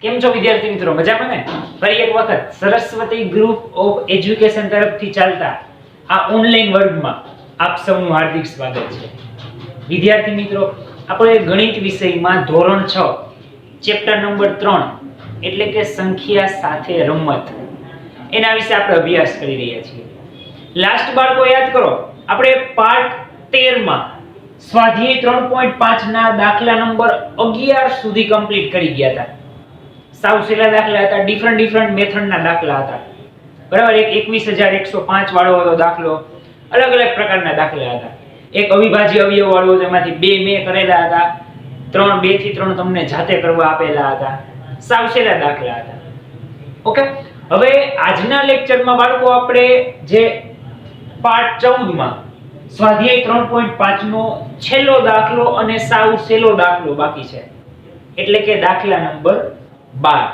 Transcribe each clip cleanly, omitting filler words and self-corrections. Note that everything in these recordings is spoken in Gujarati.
કેમ છો વિદ્યાર્થી મિત્રો? મજામાં ને? ફરી એક વખત સરસ્વતી ગ્રુપ ઓફ એજ્યુકેશન તરફથી ચાલતા આ ઓનલાઈન વર્ગમાં આપ સૌનું હાર્દિક સ્વાગત છે. વિદ્યાર્થી મિત્રો, આપણે ગણિત વિષયમાં ધોરણ 6 ચેપ્ટર નંબર 3 એટલે કે સંખ્યા સાથે રમત એના વિશે આપણે અભ્યાસ કરી રહ્યા છીએ. લાસ્ટ બાળકો યાદ કરો, આપણે પાર્ટ 13 માં સ્વાધ્યાય 3.5 ના દાખલા નંબર 11 સુધી કમ્પ્લીટ કરી ગયા હતા. સાવ સહેલા દાખલા હતા, ડિફરન્ટ મેથડના દાખલા હતા. બરાબર, એક 21105 વાળો હતો દાખલો, અલગ અલગ પ્રકારના દાખલા હતા. એક અવિભાજ્ય અવયવ વાળો હતો, એમાંથી બે મેં કરેલા હતા, 2 થી 3 તમને જાતે કરવા આપેલા હતા. સાવ સહેલા દાખલા હતા. ઓકે, હવે આજના લેક્ચરમાં બાળકો આપણે જે પાર્ટ 14 માં સ્વાધ્યાય 3.5 નો છેલ્લો દાખલો અને સાવ સહેલો દાખલો બાકી છે, એટલે કે દાખલા નંબર 12.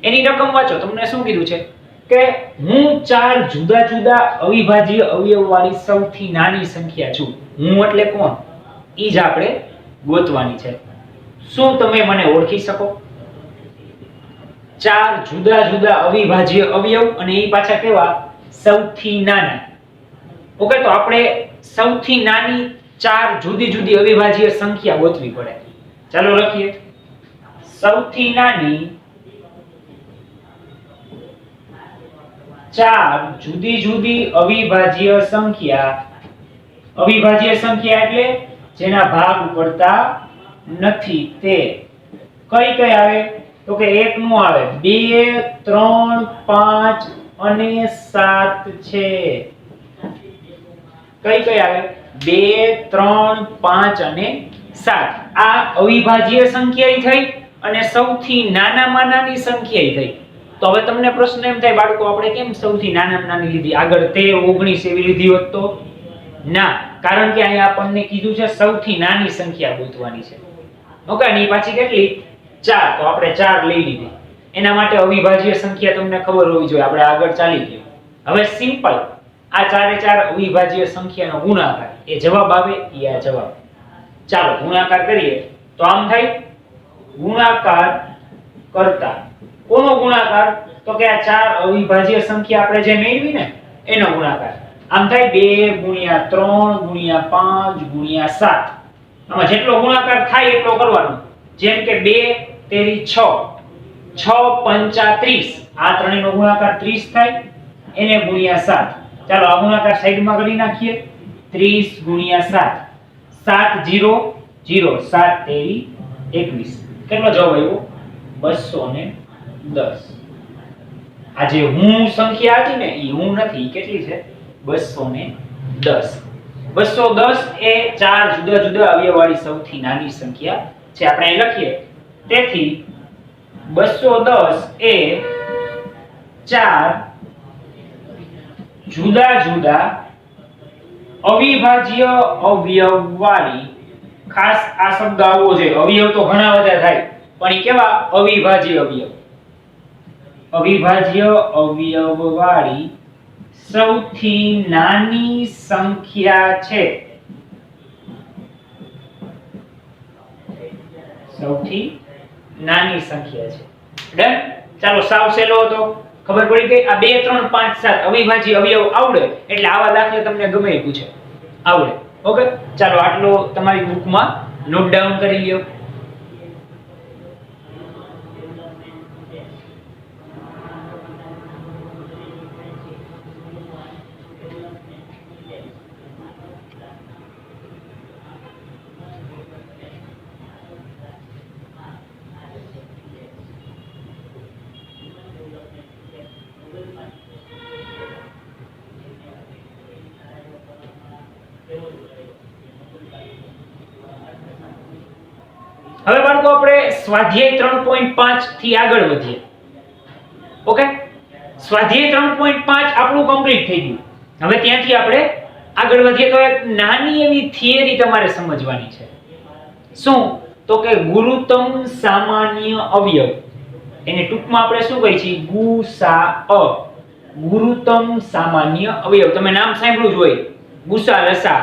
એની રકમ વાંચો. તમને શું કીધું છે કે હું 4 જુદા જુદા અવિભાજ્ય અવયવ વાળી સૌથી નાની સંખ્યા છું. હું એટલે કોણ? ઈ જ આપણે ગોતવાની છે. શું તમે મને ઓળખી શકો? 4 જુદા જુદા અવિભાજ્ય અવયવ અને ઈ પાછા કેવા? સૌથી નાના. ઓકે, તો આપણે સૌથી નાની 4 જુદી જુદી અવિભાજ્ય સંખ્યા ગોતવી પડે. ચાલો લખીએ. સૌથી નાની 4 જુદી જુદી અવિભાજ્ય સંખ્યા. અવિભાજ્ય સંખ્યા એટલે જેના ભાગ પડતા નથી તે કઈ કઈ આવે? તો કે 1 નું આવે, 2, 3, 5 અને 7 છે. કઈ કઈ આવે? 2, 3, 5 અને 7. આ અવિભાજ્ય સંખ્યા થઈ અને સૌથી નાનામાં નાની સંખ્યા થઈ. તો હવે તમને પ્રશ્ન એમ થાય, બાળકો આપણે કેમ સૌથી નાનામાં નાની લીધી? આગળ 13, 19 એવી લીધી હોત તો? ના, કારણ કે અહીંયા આપણને કીધું છે સૌથી નાની સંખ્યા ગોતવાની છે. ઓકે, અને પાછી કેટલી? 4. તો આપણે 4 લઈ લીધી. એના માટે અવિભાજ્ય સંખ્યા તમને ખબર હોવી જોઈએ. આપણે આગળ ચાલી ગયો. હવે સિમ્પલ આ 4 એ 4 અવિભાજ્ય સંખ્યાનો ગુણાકાર, એ જવાબ આવે, એ આ જવાબ. ચાલો ગુણાકાર કરીએ તો આમ થાય. ગુણાકાર કરતા કોનો ગુણાકાર? તો કે આ 4 અવિભાજ્ય સંખ્યા આપણે જે મેળવી ને એનો ગુણાકાર. આમ થાય 2 * 3 * 5 * 7. આમાં જેટલો ગુણાકાર થાય એટલો કરવાનો. જેમ કે 2 તેરી 6, 6 પંચા 30. આ ત્રણેયનો ગુણાકાર 30 થાય, એને ગુણ્યા 7. ચાલો આ ગુણાકાર સાઈડમાં કરી નાખીએ. 30 * 7, 7 0 0, 7 તેરી 21. કેટલો જવાબ આવ્યો? 210. આ જે હું સંખ્યા હતી ને, ઈ હું નથી, કેટલી છે? 210. 210 એ 4 જુદા જુદા અવયવ વાળી સૌથી નાની સંખ્યા છે. આપણે અહીં લખીએ. તેથી 210 એ 4 જુદા જુદા અવિભાજ્ય અવયવ વાળી, ખાસ આ શબ્દ આવવો જોઈએ. અવયવ તો ઘણા બધા થાય, પણ એ કેવા? અવિભાજ્ય અવયવ. અવિભાજ્ય અવયવ વાળી સૌથી નાની સંખ્યા છે. સૌથી નાની સંખ્યા છે. ડન? ચાલો સાવ સહેલો હતો, ખબર પડી ગઈ. આ 2, 3, 5, 7 અવિભાજ્ય અવયવ આવડે એટલે આવા દાખલા તમને ગમે એ પૂછે, આવડે. ઓકે, ચાલો આટલો તમારી બુકમાં નોટ ડાઉન કરી લ્યો. હવે બાળકો આપણે સ્વાધ્યાય 3.5 થી આગળ વધીએ. ઓકે, સ્વાધ્યાય 3.5 આપણું કમ્પ્લીટ થઈ ગયું. હવે ત્યાંથી આપણે આગળ વધીએ તો એક નાની એવી થિયરી તમારે સમજવાની છે. શું? તો કે ગુરુત્તમ સામાન્ય અવયવ. એને ટૂંકમાં આપણે શું કહીએ છીએ? ગુસાઅ. ગુરુત્તમ સામાન્ય અવયવ. તમે નામ સાંભળ્યું જ હોય, ગુસા લસા.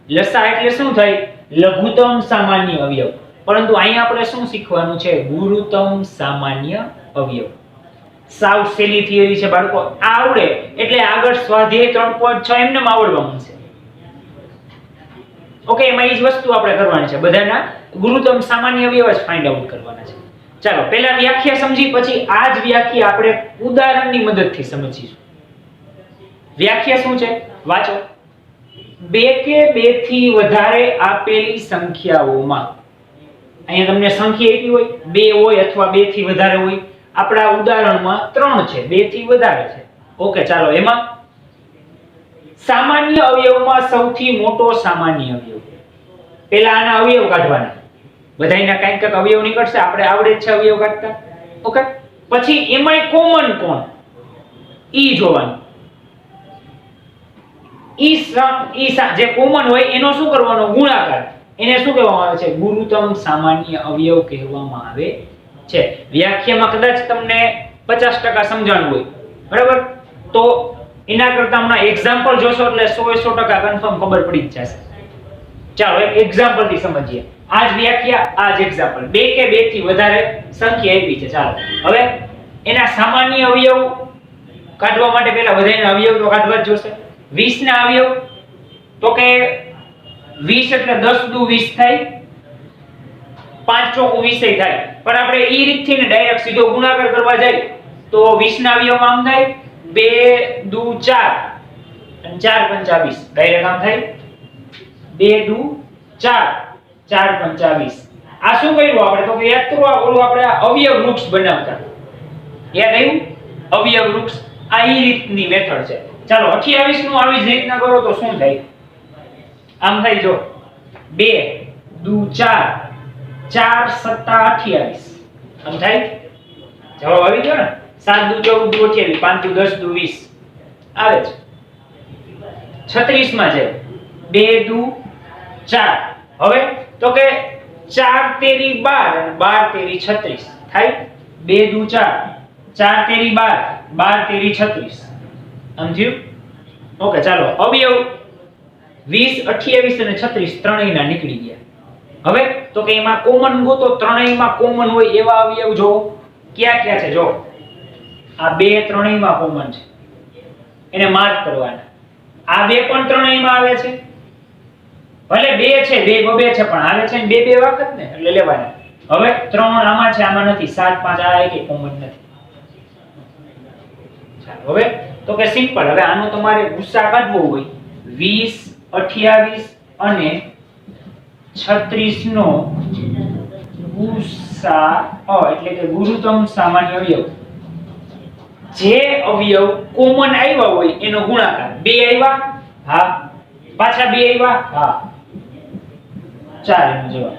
લસા એટલે શું થાય? લઘુત્તમ સામાન્ય અવયવ. પરંતુ અહીંયા આપણે શું શીખવાનું છે? ગુરુત્તમ સામાન્ય અવયવ. સાવ સહેલી થિયરી છે બાળકો, આવડે એટલે આગળ સ્વાધ્યાય 3.6 એમને આવડવા મળશે. ઓકે, એમાં એ જ વસ્તુ આપણે કરવાની છે, બધાના ગુરુત્તમ સામાન્ય અવયવ જ ફાઇન્ડ આઉટ કરવાના છે. ચાલો પહેલા વ્યાખ્યા સમજી, પછી આ જ વ્યાખ્યા આપણે ઉદાહરણની મદદથી સમજીશું. વ્યાખ્યા શું છે વાંચો. બે કે બેથી વધારે આપેલી સંખ્યાઓમાં, અહીંયા તમને સંખ્યા એવી હોય, બે હોય અથવા બે થી વધારે હોય. આપણા ઉદાહરણમાં 3 છે, બે થી વધારે છે. ઓકે, ચાલો એમાં સામાન્ય અવયવમાં સૌથી મોટો સામાન્ય અવયવ. પહેલા આના અવયવ કાઢવાના, બધાયના કંઈક કંઈક અવયવ નીકળશે, આપણે આવડે જ છે અવયવ કાઢતા. ઓકે, પછી એમાંય કોમન કોણ ઈ જોવાનું. જે કોમન હોય એનો શું કરવાનો? ગુણાકાર. એને શું કહેવામાં આવે છે? ગુરુત્તમ સામાન્ય અવયવ કહેવામાં આવે છે. વ્યાખ્યામાં કદાચ તમને 50% સમજાણું હોય, બરાબર? તો એના કરતા હમણાં એક્ઝામ્પલ જોશો એટલે 100% કન્ફર્મ ખબર પડી જ જશે. ચાલો એક એક્ઝામ્પલ થી સમજીએ. આ જ વ્યાખ્યા, આ જ એક્ઝામ્પલ. બે કે બે થી વધારે સંખ્યા આપી છે. ચાલો હવે એના સામાન્ય અવયવ કાઢવા માટે પહેલા બધાયના અવયવ તો કાઢવા જ જોશે. 20 ના અવયવ તો કે 20 એટલે 10 દુ 20 થાય, 5 ચોકુ 20 થાય. પણ આપણે ઈ રીતથી ને ડાયરેક્ટ સીધો ગુણાકાર કરવા જાય તો 20 ના અવયવમાં આમ થાય 2 દુ 4 અને 4 પંચા 20. ડાયરેક્ટ આમ થાય 2 દુ 4 4 પંચા 20. આ શું કર્યું આપણે? તો કે એક તો ઓલું આપણે અવયવ વૃક્ષ બનાવતા, યાદ આવ્યું? અવયવ વૃક્ષ આ ઈ રીતની મેથડ છે. ચાલો 28 નું આવી જ રીતના કરો તો શું થાય? આમ થાય જો 2 દુ 4 4 સત્તા 28. આમ થાય. જવાબ આવી ગયો ને? 7 દુ 14 દુ 28, 5 દુ 10 દુ 20 આવે છે. 36 માં છે 2 દુ 4. હવે તો કે 4 તેરી 12 અને 12 તેરી 36 થાય 2 દુ 4 4 તેરી 12 12 તેરી 36. સમજ્યું? ઓકે, ચાલો અવયવ 20 28 અને 36 ત્રણેયના નીકળી ગયા. હવે તો કે એમાં કોમન ગોતો. ત્રણેયમાં કોમન હોય એવા અવયવ જો ક્યાં ક્યાં છે. જો આ બે ત્રણેયમાં કોમન છે, એને માર્ક કરવાના. આ બે પણ ત્રણેયમાં આવે છે, ભલે બે છે, બે બબે છે, પણ આવે છે ને બે બે વખત ને, એટલે લેવાના. હવે 3 આમાં છે, આમાં નથી. 7 5 આ એકે કોમન નથી. ચાલો હવે તો કે સિમ્પલ. હવે આનો તમારે ગુસ્સા કાઢવો હોય 20 28 અને 36 નો ગુસ્સા એટલે કે ગુરુત્તમ સામાન્ય અવયવ. જે અવયવ કોમન આવ્યા હોય એનો ગુણાકાર. બે આવ્યા, હા. પાછા બે આવ્યા, હા. 4 એનો જવાબ.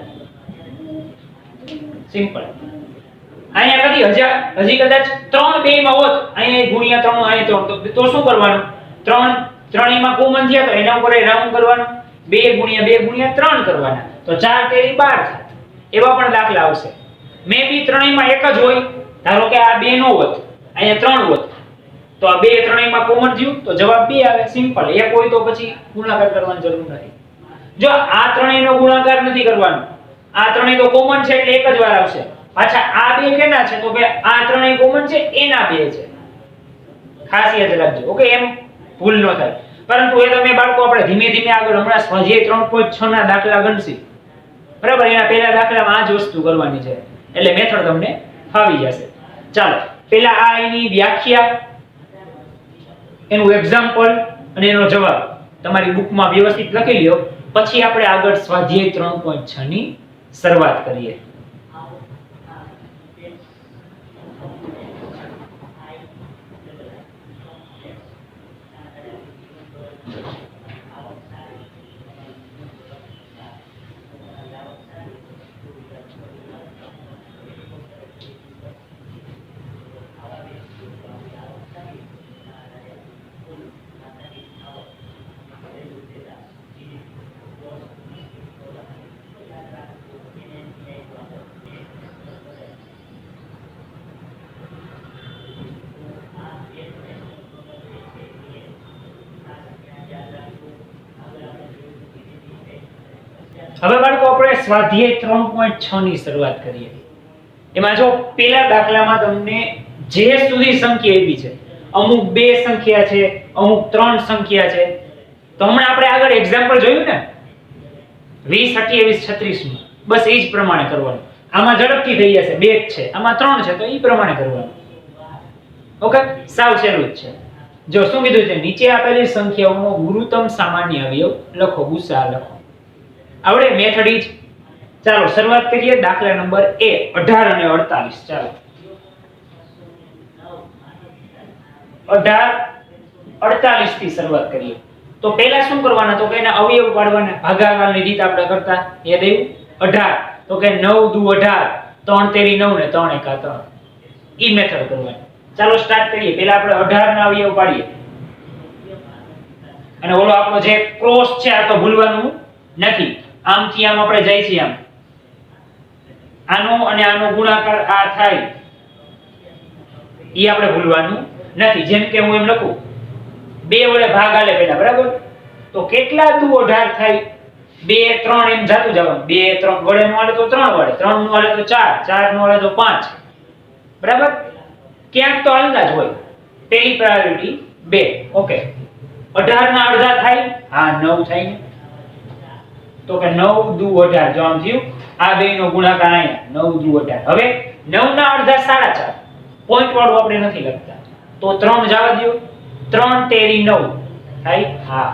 સિમ્પલ. અહીંયા હજી કદાચ 3 બે માં હોત, અહીંયા ગુણ્યા 3 અહીંયા 3 તો શું કરવાનું? 3 ત્રણેયમાં કોમન થયા તો એના ઉપર રાઉન્ડ કરવાનું. 2 ગુણ્યા 3 કરવાના તો 4 તેરી 12 થાય. એવા પણ દાખલા આવશે. મે બી ત્રણેયમાં એક જ હોય. ધારો કે આ 2 નો હોત, અહીંયા 3 હોત, તો આ 2 ત્રણેયમાં કોમન થયું તો જવાબ 2 આવે. સિમ્પલ. એક હોય તો પછી ગુણાકાર કરવાની જરૂર નથી. જો આ ત્રણેયનો ગુણાકાર નથી કરવાનો, આ ત્રણેય તો કોમન છે એટલે એક જ વાર આવશે. પાછા આ બે કેના છે? તો કે આ ત્રણેય કોમન છે, એના બે છે. ખાસ યાદ રાખજો. ઓકે, એમ ભૂલ ન થાય. પરંતુ એ તમે બાળકો આપણે ધીમે ધીમે આગળ હમણાં સ્વાધ્યાય 3.6 ના દાખલા ગણશી, બરાબર? એના પહેલા દાખલામાં આ જ વસ્તુ કરવાની છે, એટલે મેથડ તમને ફાવી જશે. ચાલો પહેલા આ એની વ્યાખ્યા, એનું એક્ઝામ્પલ અને એનો જવાબ તમારી બુકમાં વ્યવસ્થિત લખી લ્યો. પછી આપણે આગળ સ્વાધ્યાય 3.6 ની શરૂઆત કરીએ. હવે બાળકો આપણે સ્વાધ્યાય 3.6 ની શરૂઆત કરીએ. એમાં જો પેલા દાખલામાં તમને જે સુધી સંખ્યા આપી છે, અમુક 2 સંખ્યા છે, અમુક 3 સંખ્યા છે, તો હમણાં આપણે આગળ એક્ઝામ્પલ જોયું ને 20 28 36 માં, બસ એ જ પ્રમાણે કરવાનું. આમાં ઝડપથી થઈ જશે, 2 જ છે, આમાં 3 છે, તો એ પ્રમાણે કરવાનું. ઓકે, સાવ સહેલું જ છે. જો શું કીધું છે, નીચે આપેલી સંખ્યાઓનો ગુરુત્તમ સામાન્ય અવયવ લખો, ગુસા લખો. આવડે મેથડ ઈ જ. ચાલો શરૂઆત કરીએ. દાખલા નંબર 18 અને 48. ચાલો 18 48 થી શરૂઆત કરીએ. તો પહેલા શું કરવાના, તો કે એના અવયવ પાડવાના. ભાગાકારની રીત આપણે કરતા યાદ આવ્યું? 18 તો કે 9 દુ 18, 3 તેરી 9 ને 3 એકા 3. ઈ મેથડ કરવાની. ચાલો સ્ટાર્ટ કરીએ. પહેલા આપણે 18 ના અવયવ પાડીએ. અને ઓલો આપણો જે ક્રોસ છે આ તો ભૂલવાનું નથી. આમથી આમ આપણે જાય છે આમ. આનો અને આનો ગુણાકાર આ થાય. ઈ આપણે ભૂલવાનું નથી. જેમ કે હું એમ લખું 2 વડે ભાગ આલે પહેલા, બરાબર? તો કેટલા દુ 18 થાય? 2 3 એમ જાતું જવાનું. 2 3 વડે નો આલે તો 3 વડે, 3 નો આલે તો 4, 4 નો આલે તો 5. બરાબર? ક્યાંક તો હાલતા જ હોય. પહેલી પ્રાયોરિટી 2. ઓકે. 18 ના અડધા થાય? હા 9 થાય ને. તો કે 9 દુ 18. જો આમ થયું, આ બે નો ગુણાકાર અહીંયા 9 દુ 18. હવે 9 ના અડધા 4.5. પોઈન્ટ વાળું આપણે નથી લખતા, તો 3 જવા દો. 3 તેરી 9 થાય? હા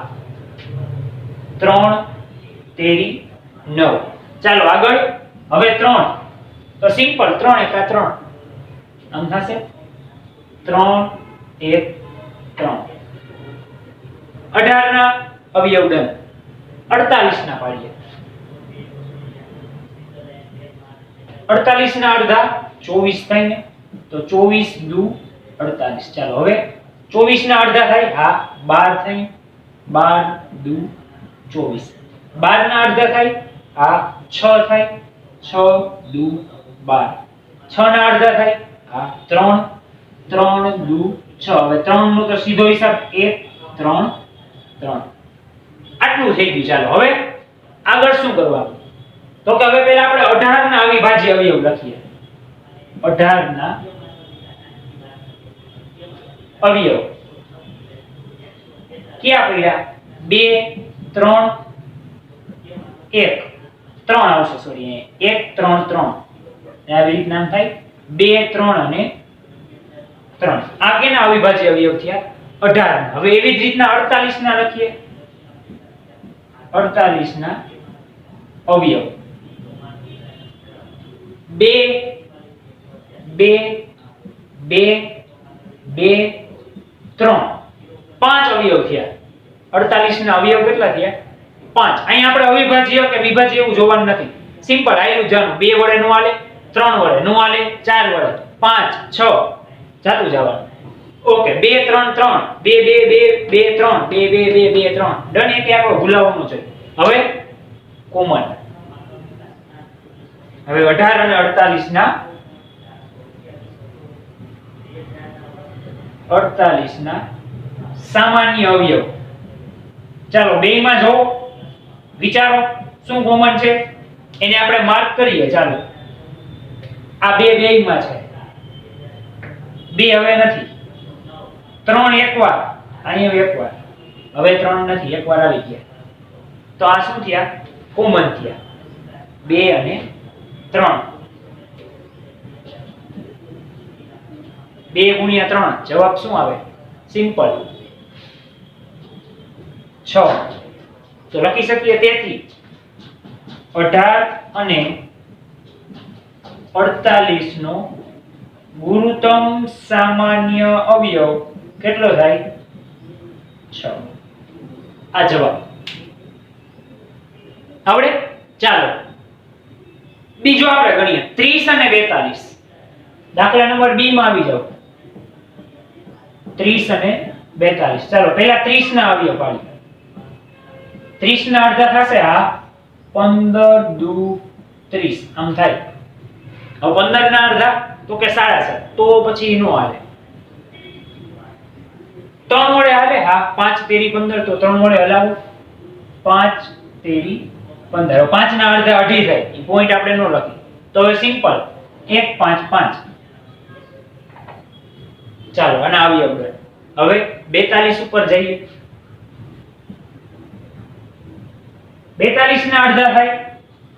3 તેરી 9. ચાલો આગળ. હવે 3 તો સિમ્પલ, 3 એકા 3 આમ થશે. 3 1 3. 18 ના અવયવ ડન. 48 ના પાડીએ. 48 ના અડધા 24 થાય ને, તો 24 દુ 48. ચાલો હવે 24 ના અડધા થાય? હા 12 થાય. 12 દુ 24. 12 ના અડધા થાય? હા 6 થાય. 6 દુ 12. 6 ના અડધા થાય? હા 3. 3 દુ 6. હવે 3 નો તો સીધો હિસાબ 1 3 3. આટલું થઈ ગયું. ચાલો હવે આગળ શું કરવાનું, તો કે હવે પહેલા આપણે 18 ના અવિભાજ્ય અવયવ લખીએ. 18 ના અવયવ ક્યાં પડ્યા? 2 3 1 3 આવશે. સોરી, 1 3 3. આવી રીતના થાય 2 3 અને 3. આ કેના અવિભાજ્ય અવયવ થયા? 18. હવે એવી જ રીતના 48 ના લખીએ. 48 ના અવયવ 2 2 2 2 3. 5 અવયવ થયા. 48 ના અવયવ કેટલા થયા? 5. અહીંયા આપણે અવિભાજ્ય કે વિભાજ્ય એવું જોવાનું નથી. સિમ્પલ આયલું જાનું. 2 વડે નો આલે, 3 વડે નો આલે, 4 વડે, 5 6 જાતું જવાનું. ઓકે. 2 3 3 2 2 2 2 3 2 2 2 2 3. ડન. એક આપણો ભૂલાવવાનું છે. હવે કોમન. હવે 18 અને 48 ના 48 ના સામાન્ય અવયવ. ચાલો બેયમાં જો વિચારો શું કોમન છે, એને આપણે માર્ક કરીએ. ચાલો આ બેયમાં છે. 2 હવે નથી. 3 એકવાર, અહીંયા એકવાર. હવે 3 નથી, એકવાર આવી ગયા. તો આ શું થયા? કોમન થયા. 2 અને 3. 2 ગુણ્યા 3 જવાબ શું આવે? સિમ્પલ 6. તો લખી શકીએ. તેથી 18 અને 48 નો ગુરુત્તમ સામાન્ય અવયવ કેટલો થાય? 6. આ જવાબ આવડે. ચાલો બીજો આપણે ગણીએ. 30 અને 42. દાખલા નંબર 2 માં આવી જાઓ. 30 અને 42. ચાલો પહેલા 30 ના અવયવ પાડીએ. 30 ના અડધા થશે? હા 15 દુ 30 આમ થાય. હવે 15 ના અડધા તો કે 7.5. તો પછી નો હાલે. 3 વડે હાલે? હા 5 તેરી 15. તો 3 વડે હલાવો. 5 તેરી 15. 5 ના અડધા અઢી થાય, એ પોઈન્ટ આપણે ન લખી. તો હવે સિમ્પલ 1 5 5. ચાલો અને આવી આપણે હવે 42 ઉપર જઈએ. 42 ના અડધા થાય,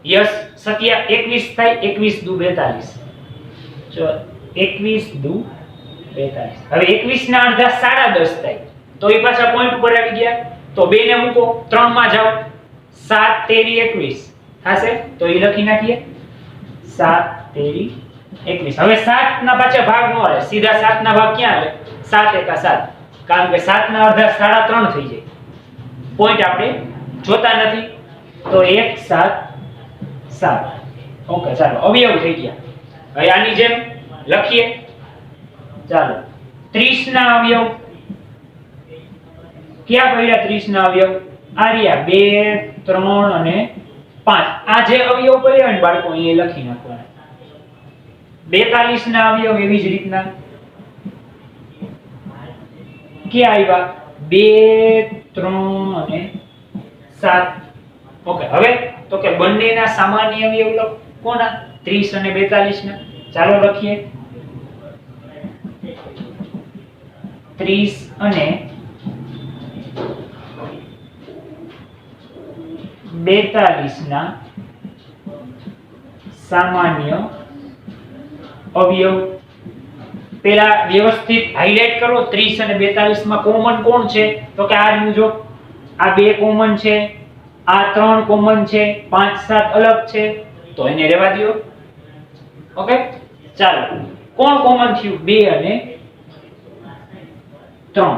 યસ 21 થાય, 21 દુ 42. ચલો 21 દુ 42. હવે 21 ના અડધા 10.5 થાય, તો એ પાછા પોઈન્ટ ઉપર આવી ગયા. તો 2 ને મૂકો, 3 માં જાઓ, 7 તેરી 21 થાશે, તો એ લખી નાખીએ 7 તેરી 21. હવે 7 ના પાછા ભાગ નો આવે, સીધા 7 ના ભાગ ક્યાં આવે? 7 એકા 7, કારણ કે 7 ના અડધા 3.5 થઈ જાય. પોઈન્ટ આપણે જોતા નથી, તો 1 7 7. ઓકે, ચાલો અવયવ થઈ ગયા. હવે આની જેમ લખીએ. ચાલો 30 ના અવયવ ક્યાં પડ્યા? 30 ના અવયવ આ રહ્યા 2 3 અને 5. આ જે અવયવ પડ્યા ને બાળકો અહીંયા લખી નાખવાના. 42 ના અવયવ એવી જ રીતના ક્યાં આવ્યા? 2 3 અને 7. ઓકે, હવે તો કે બંનેના સામાન્ય અવયવ લખો. કોના? 30 અને 42 ના. ચાલો લખીએ. 30 અને 42 ના સામાન્ય અવયવ. પેલા વ્યવસ્થિત હાઇલાઇટ કરો. 30 અને 42 માં કોમન કોણ છે? તો કે આ રહ્યું, જો આ 2 કોમન છે, આ 3 કોમન છે, 5 7 અલગ છે, તો એને રહેવા દો. ઓકે, ચાલો કોણ કોમન થયું? 2 અને 3.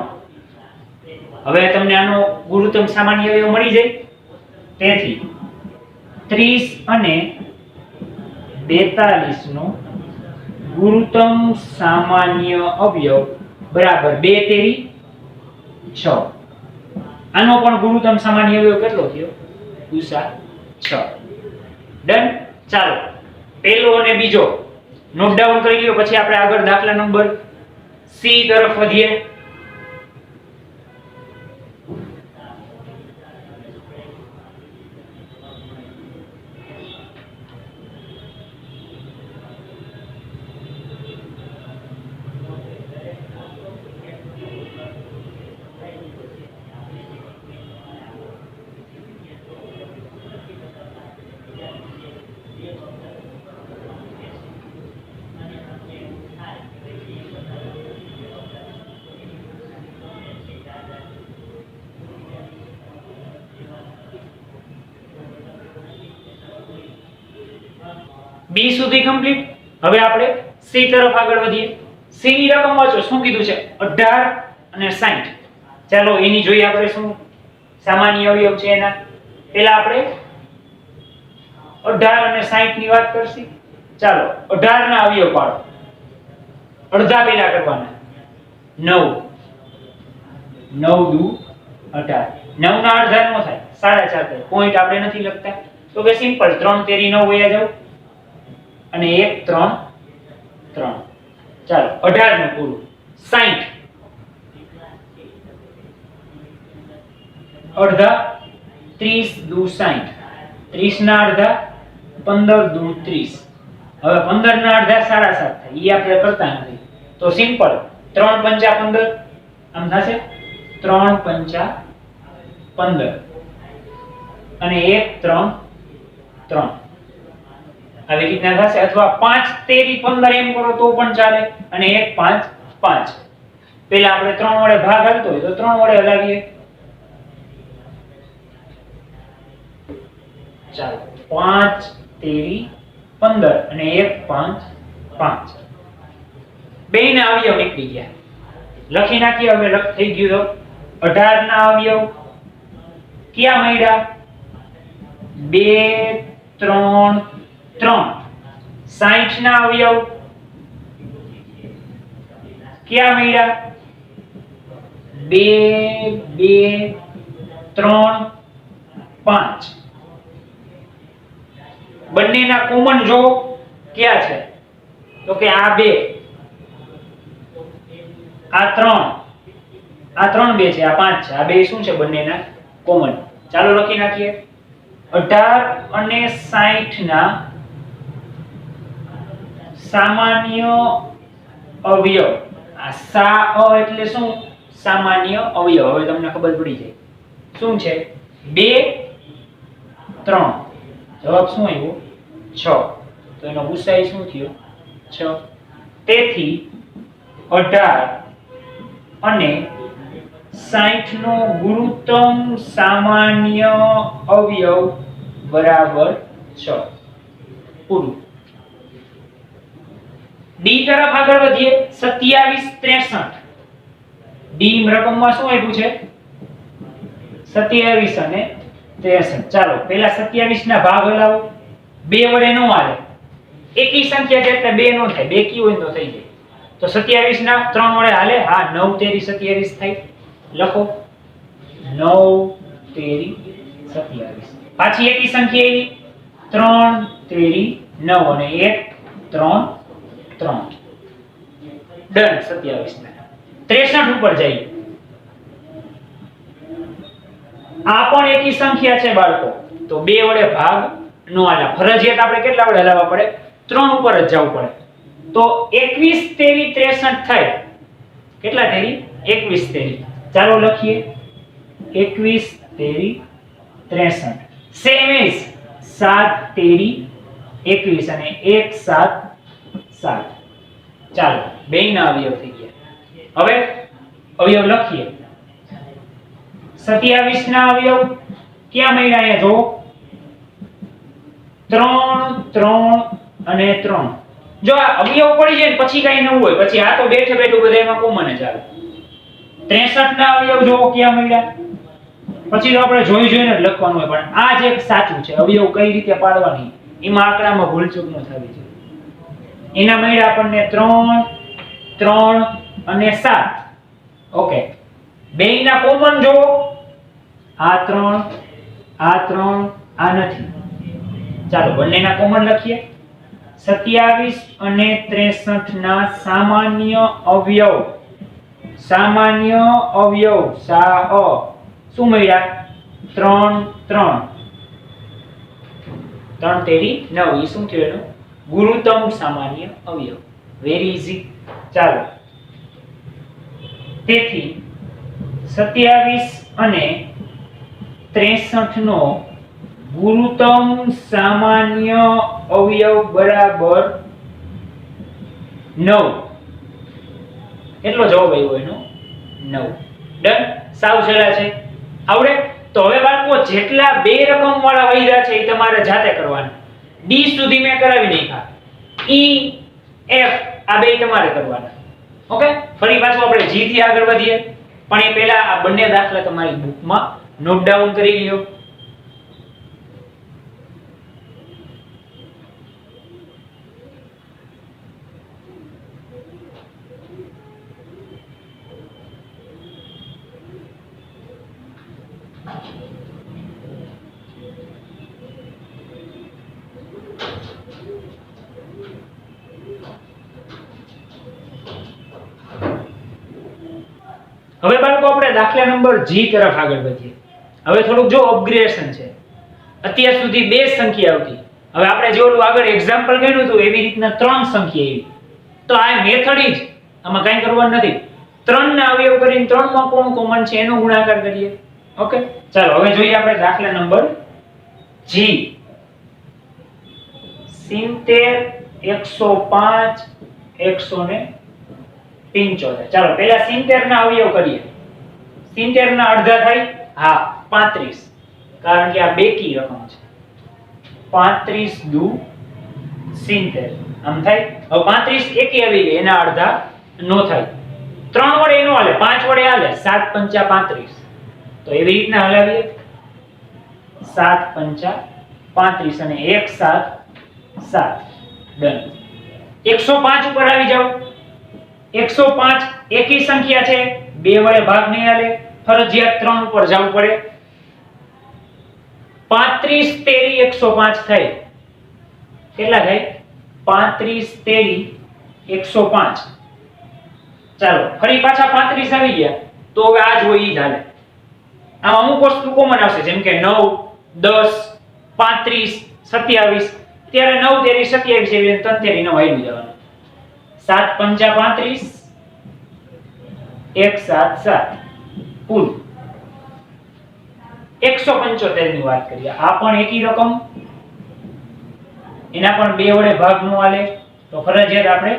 હવે તમને આનો ગુરુત્તમ સામાન્ય અવયવ મળી જાય. તેથી 30 અને 42 નો ગુરુત્તમ સામાન્ય અવયવ બરાબર 2 તેરી 6. આનો પણ ગુરુત્તમ સામાન્ય અવયવ કેટલો થયો? ગુસા 6. ડન. ચાલો પહેલો અને બીજો નોટ ડાઉન કરી લ્યો, પછી આપણે આગળ દાખલા નંબર સી તરફ વધીએ. બી સુધી કમ્પ્લીટ. હવે આપણે સી તરફ આગળ વધીએ. સી ની રકમ વાંચો. શું કીધું છે? 18 અને 60. ચાલો એની જોઈએ આપણે શું સામાન્ય અવયવ છે એના. પહેલા આપણે 18 અને 60 ની વાત કરશી. ચાલો 18 ના અવયવ પાડો. અડધા પેલા કરવાના. 9 9 દુ 18. 9 ના અડધા નો થાય, 4.5 થાય. પોઈન્ટ આપણે નથી લખતા, તો કે સિમ્પલ 3 તેરી 9 વયા જાવ અને 1 3 3. ચાલો 18 નું પૂરું. 60 અડધા 30 દુ 60. 30 ના અડધા 15 દુ 30. હવે 15 ના અડધા 7.5 થાય, ઈ આપણે કરતા નથી, તો સિમ્પલ 3 પંચા 15. આમ થશે 3 પંચા 15 અને 1 3 3. આવી રીતના થશે. અથવા 5 તેરી 15 એમ કરો તો પણ ચાલે, અને 1 5 5. પહેલા આપણે 3 વડે ભાગ હાલતો હોય તો 3 વડે હલાવીએ. ચાલો 5 તેરી 15 અને 1 5 5. બેયના અવયવ નીકળી ગયા. લખી નાખીએ. હવે લખ થઈ ગયું. 18 ના અવયવ ક્યાં મળ્યા? 2 3 3. 60 ના અવયવ ક્યાં મળ્યા? 2 2 3 5. બંનેના કોમન જો ક્યાં છે? તો કે આ 2, આ 3, આ 3 2 છે, આ 5 છે. આ બે શું છે? બંનેના કોમન. ચાલો લખી નાખીએ. 18 અને 60 ના સામાન્ય અવયવ. આ સા એટલે શું? સામાન્ય અવયવ. હવે તમને ખબર પડી જાય શું છે. 2 3. જવાબ શું આવ્યો? 6. તો એનો ગુસાઈ શું થયો? 6. તેથી 18 અને 60 નો ગુરુત્તમ સામાન્ય અવયવ બરાબર 6. પૂરું. ડી તરફ આગળ વધીએ. 27 63. ડી રકમમાં શું આપ્યું છે? 27 અને 63. ચાલો પહેલા 27 ના ભાગ હલાવો. 2 વડે નો હાલે. એકી સંખ્યા છે એટલે 2 નો થાય. બે કી હોય તો થઈ જાય. તો 27 ના 3 વડે હાલે? હા, 9 તેરી 27 થાય. લખો 9 તેરી 27. પાછી એકી સંખ્યા આવી 3 તેરી 9 અને 1 3 3. ડન. 27 ના 63 ઉપર જઈએ. આ પણ એકી સંખ્યા છે બાળકો, તો 2 વડે ભાગ નો હાલે. ફરજિયાત આપણે કેટલા વડે હલાવવા પડે? 3 ઉપર જ જવું પડે. તો 21 તેરી 63 થાય. કેટલા તેરી? 21 તેરી. ચાલો લખીએ 21 તેરી 63. સેમ ઇઝ 7 તેરી 21 અને 1 7 7. ચાલો બેયના અવયવ થઈ ગયા. હવે અવયવ લખીએ. 27 ના અવયવ ક્યાં મળ્યા? અહીંયા જો 3 3 અને 3. જો આ અવયવ પડી જાય ને પછી કઈ નવું હોય, પછી આ તો બેઠે બેઠું બધા એમાં કોમન જ આવે. 63 ના અવયવ જો ક્યાં મળ્યા? પછી તો આપણે જોઈ જોઈને જ લખવાનું હોય, પણ આ જ એક સાચું છે. અવયવ કઈ રીતે પાડવાની એમાં આંકડામાં ભૂલચૂક ન થવી જોઈએ. એના મળ્યા આપણને 3 3 અને 7. ઓકે, બેયના કોમન જો આ 3 આ 3 આ નથી. ચાલો બંનેના કોમન લખીએ. 27 અને 63 ના સામાન્ય અવયવ. સામાન્ય અવયવ સા શું મળ્યા? 3 3. 3 તેરી 9. એ શું થયું? એનું ગુરુત્તમ સામાન્ય અવયવ. Very easy. ચાલો તેથી 27 અને 63 નો ગુરુત્તમ સામાન્ય અવયવ બરાબર 9. કેટલો જવાબ આવ્યો એનો? 9. ડન. સાવ સહેલા છે. આવડે? તો હવે બાળકો જેટલા બે રકમ વાળા વૈધા છે એ તમારે જાતે કરવાના. ડી સુધી મેં કરાવી નાખ્યા. ઈ એફ આ બે તમારે કરવાના. ઓકે, ફરી પાછું આપણે જી થી આગળ વધીએ, પણ એ પહેલા આ બંને દાખલા તમારી બુકમાં નોટ ડાઉન કરી લ્યો. હવે બાળકો આપણે દાખલા નંબર જી તરફ આગળ વધીએ. હવે થોડુંક જો અપગ્રેડેશન છે. અત્યાર સુધી બે સંખ્યા આવતી, હવે આપણે જે ઓલું આગળ એક્ઝામ્પલ કર્યું હતું એવી રીતના ત્રણ સંખ્યા આવી. તો આ મેથડ જ, આમાં કંઈ કરવાનું નથી. 3 ના અવયવ કરીને 3 માં કોણ કોમન છે એનો ગુણાકાર કરીએ. ઓકે, ચાલો હવે જોઈએ આપણે દાખલા નંબર જી. 70 105 175. ચાલો પહેલા 70 ના અવયવ કરીએ. 70 ના અડધા થાય? હા, 35. કારણ કે આ બેકી રકમ છે. 35 દુ 70 આમ થાય. હવે 35 એકી આવી ગઈ, એના અડધા નો થાય. 3 વડે નો હાલે, 5 વડે હાલે. 7 પંચા 35. તો એવી રીતના હલાવીએ. 7 પંચા 35 અને 1 7 7. ડન. 105 ઉપર આવી જાવ. 105 એકી સંખ્યા છે, 2 વડે ભાગ નહીં હાલે, ફરજિયાત 3 ઉપર જવું પડે. 35 તેરી 105 થાય. કેટલા થાય? 35 તેરી 105. ચાલો ફરી પાછા 35 આવી ગયા, તો હવે આ જ હોય ઈ જ હાલે. આમ અમુક વસ્તુ કોમન આવશે, જેમ કે 9 10 35 27 ત્યારે 9 તેરી 27 એવી 3 તેરી 9 આવી જવાનું. 7 પંચા 35 1 7 7 કુલ 175 ની વાત કરીએ. આ પણ એકી રકમ, એના પણ 2 વડે ભાગ નો આલે તો ફરજિયાત આપણે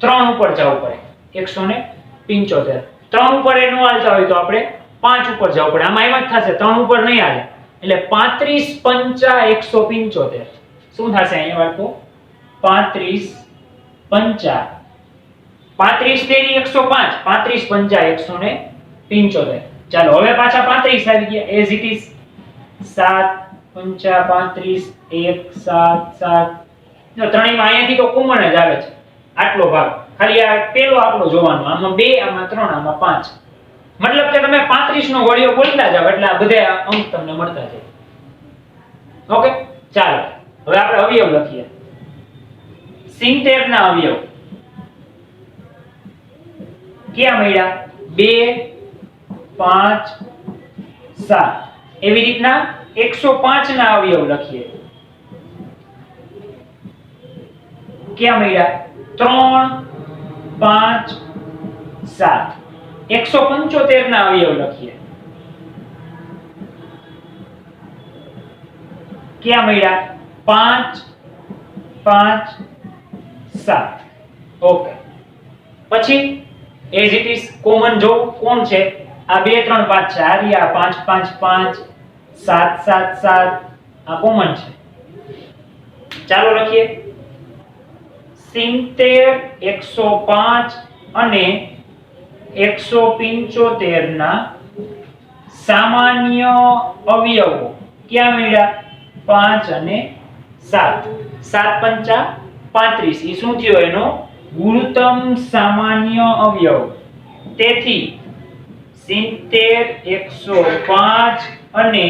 3 ઉપર જવું પડે. 175 3 ઉપર એ નો હાલતા હોય તો આપણે 5 ઉપર જવું પડે. આમાં એમ જ થશે, 3 ઉપર નહીં હાલે એટલે 35 પંચા 175 શું થશે અહીંયા બાળકો? 35 પંચા 35 તેરી 105 35 પંચા 175. ચાલો હવે પાછા 35 આવી ગયા એઝ ઇટ ઇઝ. 7 પંચા 35 1 7 7 જો ત્રણેયમાં અહીંયાથી તો કોમન જ આવે છે આટલો ભાગ. ખાલી આ પેલો આટલો જોવાનો, આમાં 2 આમાં 3 આમાં 5. મતલબ કે તમે 35 નો ઘડિયો બોલતા જાવ એટલે આ બધા અંક તમને મળતા જાય. ઓકે, ચાલો હવે આપણે અવયવ લખીએ. 70 ના અવયવ ક્યાં મળ્યા? 2 5 7. એવી રીતના 105 ના અવયવ લખીએ. ક્યાં મળ્યા? 3 5 7. 175 ના અવયવ લખીએ. ક્યાં મળ્યા? 5 5 7. ઓકે, પછી એઝ ઇટ ઇઝ કોમન જો કોણ છે? આ 2 3 5 છે, આ રહ્યા 5 5 5 7 7 7 આ કોમન છે. ચાલો લખીએ. 70 105 અને 175 ના સામાન્ય અવયવો ક્યાં મળ્યા? 5 અને 7. 7 પંચા 35 એ શું થયો? એનો ગુણોત્તમ સામાન્ય અવયવ. તેથી 70 105 અને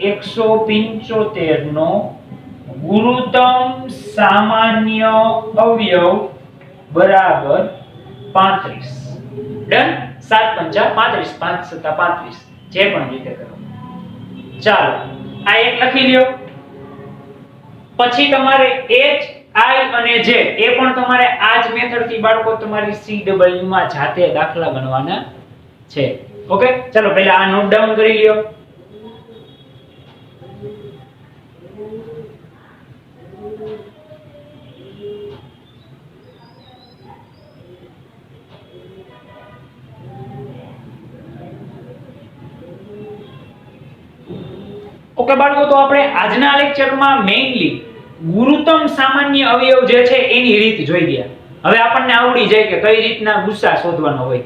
175 નો ગુણોત્તમ સામાન્ય અવયવ બરાબર 35. ડન? 7 પંચા 35 5 સત્તા 35 જે પણ રીતે કરો. ચાલો આ એક લખી લ્યો. પછી તમારે h i અને j એ પણ તમારે આ જ મેથડ થી બાળકો તમારી CW માં જાતે દાખલા ગણવાના છે. ઓકે, ચાલો પહેલા આ નોટ ડાઉન કરી લ્યો. ઓકે બાળકો, તો આપણે આજના લેક્ચરમાં મેઇનલી ગુરુત્તમ સામાન્ય અવયવ જે છે એની રીત જોઈ ગયા. હવે આપણને આવડી જાય કે કઈ રીતના ગુસ્સા શોધવાનો હોય.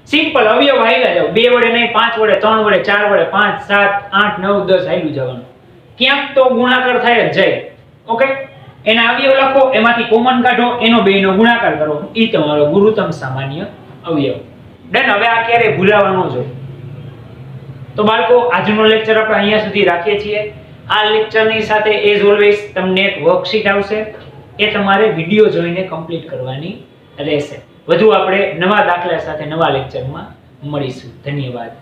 સિમ્પલ અવયવ હાલ્યા જાવ, 2 વડે નહીં, 5 વડે, 3 વડે, 4 વડે, 5 7 8 9 10 હાલ્યું જવાનું. ક્યાંક તો ગુણાકાર થાય જ જાય. ઓકે, એના અવયવ લખો, એમાંથી કોમન કાઢો, એનો બેયનો ગુણાકાર કરો, ઈ તમારો ગુરુત્તમ સામાન્ય અવયવ. ડન? હવે આ ક્યારે ભૂલાવાનો જો. તો બાળકો આજનો લેક્ચર આપણે અહીંયા સુધી રાખીએ છીએ. આ લેક્ચરની સાથે એઝ ઓલવેઝ તમને એક વર્કશીટ આવશે, એ તમારે વિડિયો જોઈને કમ્પ્લીટ કરવાની રહેશે. વધુ આપણે નવા દાખલા સાથે નવા લેક્ચરમાં મળીશું. ધન્યવાદ.